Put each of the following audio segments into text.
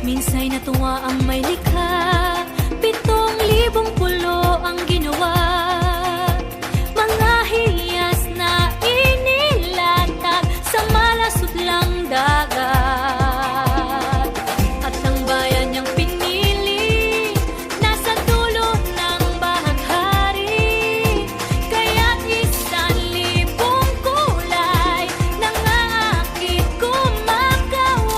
Minsa'y natuwa ang may likha, 7,000 pulo ang ginawa. Mga hiyas na inilatag sa malasutlang dagat. At ang bayan niyang pinili, nasa dulo ng bahaghari. Kaya't 1,000 kulay nangaakit kumakaway.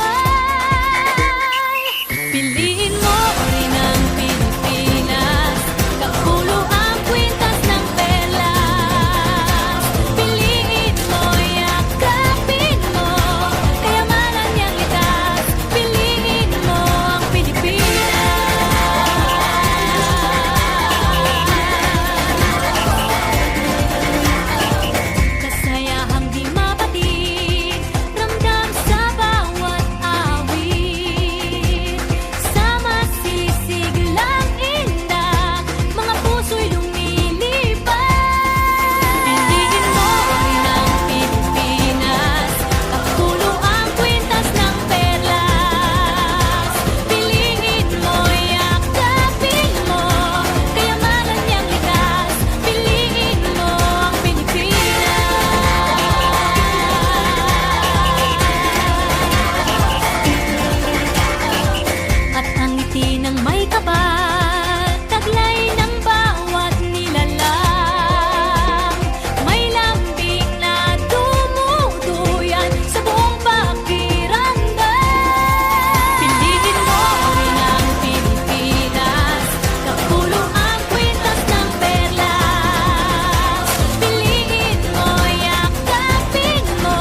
Piliin mo rin ang Pilipinas, kapulo ang kwintas ng perlas. Piliin mo, yakapin mo, kayamanan niyang likas. Piliin mo ang Pilipinas. Kasayahang di mapatid, ramdam sa bawat awit. Sama sisiglang indah, mga puso'y lumilipad. Piliin mo rin ang Pilipinas, kapulo ang kwintas ng perlas. Piliin mo, yakapin mo, kayamanan niyang likas. Piliin mo ang Pilipinas. At ang ngiti ng may kapal, taglay ng bawat nilalang. May lambing na dumuduyan sa buong pakiramdam. Piliin mo rin ang Pilipinas, kapulo ang kwintas ng perlas. Piliin mo, yakapin mo,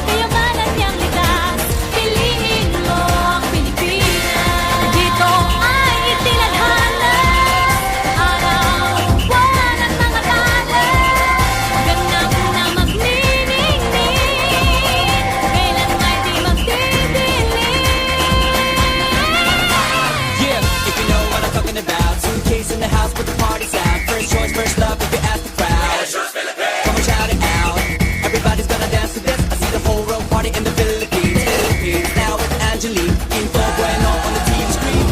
kayamanan niyang likas. Piliin mo ang Pilipinas. Dito ay itinadhana, araw, buwan at mga talas. Ganap na magniningning, kailan ay di magdidilim. Yeah, if you know what I'm talking about. Suitcase in the house with the party's out. First choice, first love, if you ask the crowd. Come on, shout it out. Everybody's gonna dance to this. I see the whole world party in the Philippines. Now it's Angelique in full bueno on the TV screen.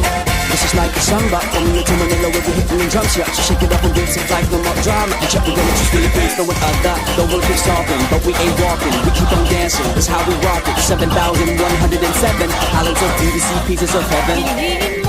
This is like a samba from Manila to Manila where we're hitting the drums. Yeah, so shake it up and give some like no more drama. And check, we're gonna choose Philippines, no one other. The world keeps talking, but we ain't walking. We keep on dancing, that's how we rock it. 7,107 islands of beauty, see pieces of heaven. Piliin